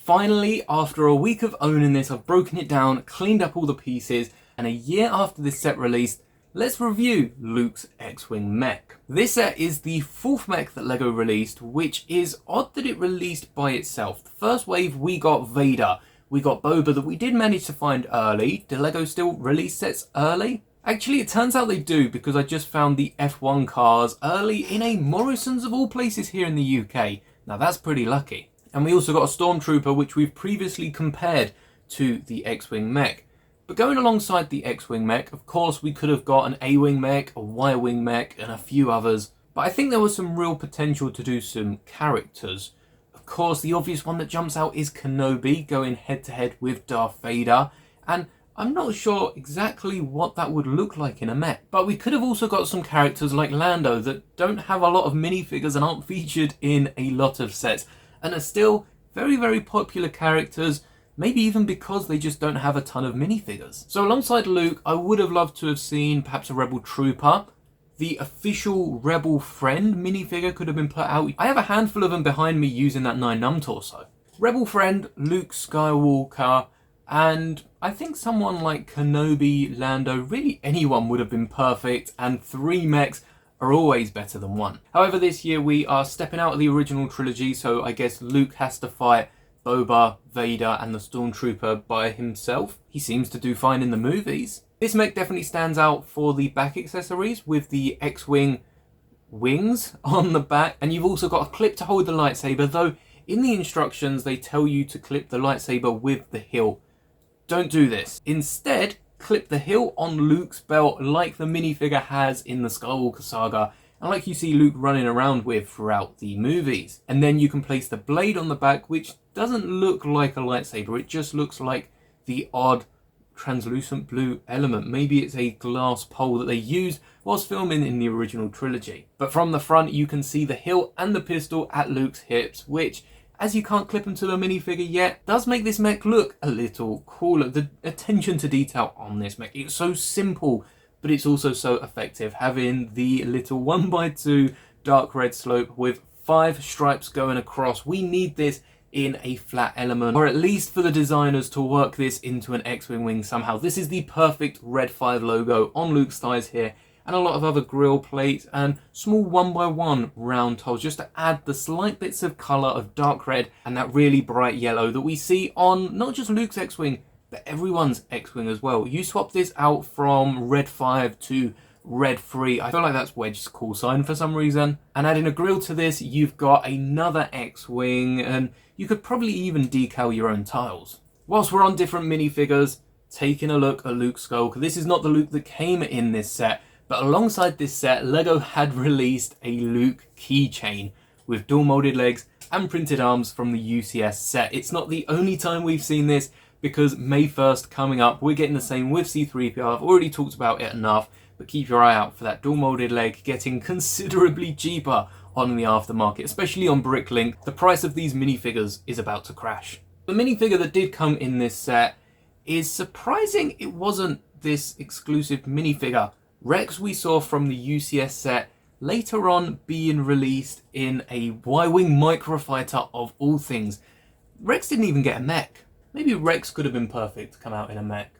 Finally, after a week of owning this, I've broken it down, cleaned up all the pieces, and a year after this set released, let's review Luke's X-Wing mech. This set is the 4th mech that LEGO released, which is odd that it released by itself. The first wave we got Vader, we got Boba that we did manage to find early. Do LEGO still release sets early? Actually, it turns out they do, because I just found the F1 cars early in a Morrison's of all places here in the UK. Now that's pretty lucky. And we also got a Stormtrooper, which we've previously compared to the X-Wing mech. But going alongside the X-Wing mech, of course we could have got an A-Wing mech, a Y-Wing mech, and a few others. But I think there was some real potential to do some characters. Of course, the obvious one that jumps out is Kenobi, going head-to-head with Darth Vader. And I'm not sure exactly what that would look like in a mech. But we could have also got some characters like Lando that don't have a lot of minifigures and aren't featured in a lot of sets, and are still very, very popular characters. Maybe even because they just don't have a ton of minifigures. So alongside Luke, I would have loved to have seen perhaps a Rebel Trooper. The official Rebel Friend minifigure could have been put out. I have a handful of them behind me using that 9num torso. Rebel Friend, Luke Skywalker, and I think someone like Kenobi, Lando, really anyone would have been perfect, and 3 mechs are always better than 1. However, this year we are stepping out of the original trilogy, so I guess Luke has to fight Boba, Vader, and the Stormtrooper by himself. He seems to do fine in the movies. This mech definitely stands out for the back accessories with the X-Wing wings on the back, and you've also got a clip to hold the lightsaber, though in the instructions they tell you to clip the lightsaber with the hilt. Don't do this. Instead, clip the hilt on Luke's belt like the minifigure has in the Skywalker saga, and like you see Luke running around with throughout the movies. And then you can place the blade on the back, which doesn't look like a lightsaber, it just looks like the odd translucent blue element. Maybe it's a glass pole that they used whilst filming in the original trilogy. But from the front you can see the hilt and the pistol at Luke's hips, which, as you can't clip them to the minifigure yet, does make this mech look a little cooler. The attention to detail on this mech, it's so simple, but it's also so effective, having the little 1x2 dark red slope with 5 stripes going across. We need this in a flat element, or at least for the designers to work this into an X-Wing wing somehow. This is the perfect red 5 logo on Luke's thighs here, and a lot of other grille plates and small 1x1 round tiles just to add the slight bits of colour of dark red and that really bright yellow that we see on not just Luke's X-Wing, but everyone's X-Wing as well. You swap this out from red 5 to red 3. I feel like that's Wedge's call sign for some reason. And adding a grille to this, you've got another X-Wing, and you could probably even decal your own tiles. Whilst we're on different minifigures, taking a look at Luke Skywalker. This is not the Luke that came in this set, but alongside this set, LEGO had released a Luke keychain with dual molded legs and printed arms from the UCS set. It's not the only time we've seen this, because May 1st coming up, we're getting the same with C-3PO. I've already talked about it enough, but keep your eye out for that dual molded leg getting considerably cheaper on the aftermarket, especially on Bricklink. The price of these minifigures is about to crash. The minifigure that did come in this set is surprising it wasn't this exclusive minifigure. Rex we saw from the UCS set, later on being released in a Y-Wing microfighter of all things. Rex didn't even get a mech. Maybe Rex could have been perfect to come out in a mech.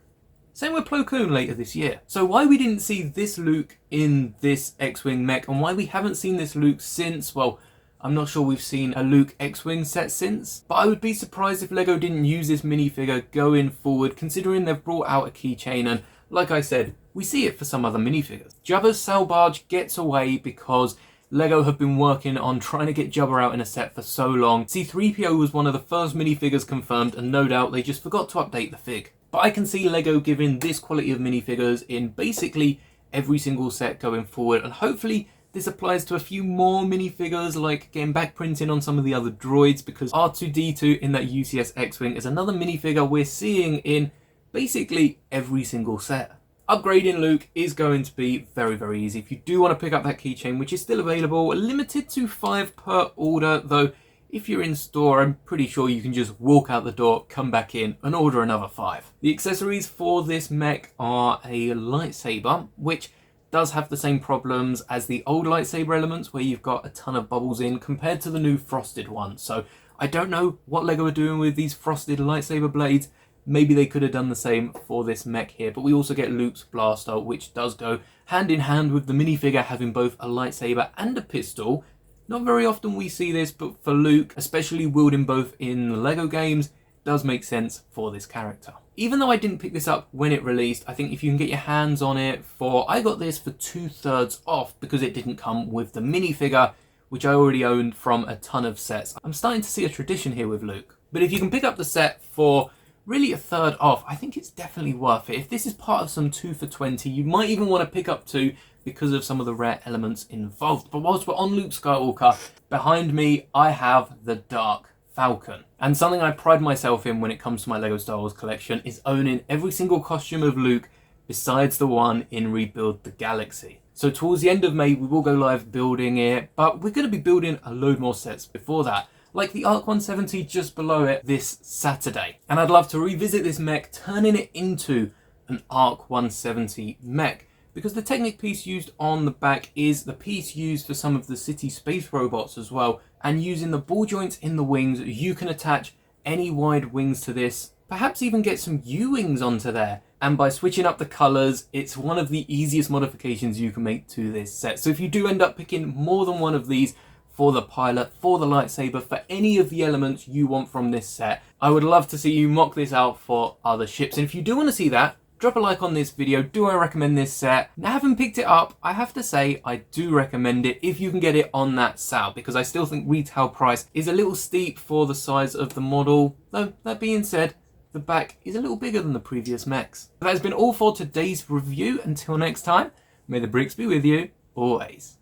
Same with Plo Koon later this year. So why we didn't see this Luke in this X-Wing mech, and why we haven't seen this Luke since, well, I'm not sure we've seen a Luke X-Wing set since, but I would be surprised if LEGO didn't use this minifigure going forward, considering they've brought out a keychain, and like I said, we see it for some other minifigures. Jabba's sail barge gets away because LEGO have been working on trying to get Jabba out in a set for so long. C-3PO was one of the first minifigures confirmed, and no doubt they just forgot to update the fig. But I can see LEGO giving this quality of minifigures in basically every single set going forward, and hopefully this applies to a few more minifigures, like getting back printing on some of the other droids, because R2-D2 in that UCS X-Wing is another minifigure we're seeing in basically every single set. Upgrading Luke is going to be very, very easy. If you do want to pick up that keychain, which is still available, limited to 5 per order, though if you're in store, I'm pretty sure you can just walk out the door, come back in, and order another 5. The accessories for this mech are a lightsaber, which does have the same problems as the old lightsaber elements, where you've got a ton of bubbles in compared to the new frosted one. So I don't know what LEGO are doing with these frosted lightsaber blades. Maybe they could have done the same for this mech here, but we also get Luke's blaster, which does go hand in hand with the minifigure having both a lightsaber and a pistol. Not very often we see this, but for Luke, especially wielding both in the LEGO games, does make sense for this character. Even though I didn't pick this up when it released, I think if you can get your hands on it I got this for 2/3 off because it didn't come with the minifigure, which I already owned from a ton of sets. I'm starting to see a tradition here with Luke. But if you can pick up the set for really 1/3 off, I think it's definitely worth it. If this is part of some 2 for $20, you might even want to pick up 2 because of some of the rare elements involved. But whilst we're on Luke Skywalker, behind me I have the Dark Falcon. And something I pride myself in when it comes to my LEGO Star Wars collection is owning every single costume of Luke besides the one in Rebuild the Galaxy. So towards the end of May we will go live building it, but we're going to be building a load more sets before that, like the Arc 170 just below it this Saturday. And I'd love to revisit this mech, turning it into an Arc 170 mech, because the Technic piece used on the back is the piece used for some of the city space robots as well, and using the ball joints in the wings, you can attach any wide wings to this, perhaps even get some U-wings onto there. And by switching up the colours, it's one of the easiest modifications you can make to this set. So if you do end up picking more than one of these, for the pilot, for the lightsaber, for any of the elements you want from this set, I would love to see you mock this out for other ships. And if you do want to see that, drop a like on this video. Do I recommend this set? Now, having picked it up, I have to say I do recommend it if you can get it on that sale, because I still think retail price is a little steep for the size of the model. Though, that being said, the back is a little bigger than the previous mechs. That has been all for today's review. Until next time, may the bricks be with you always.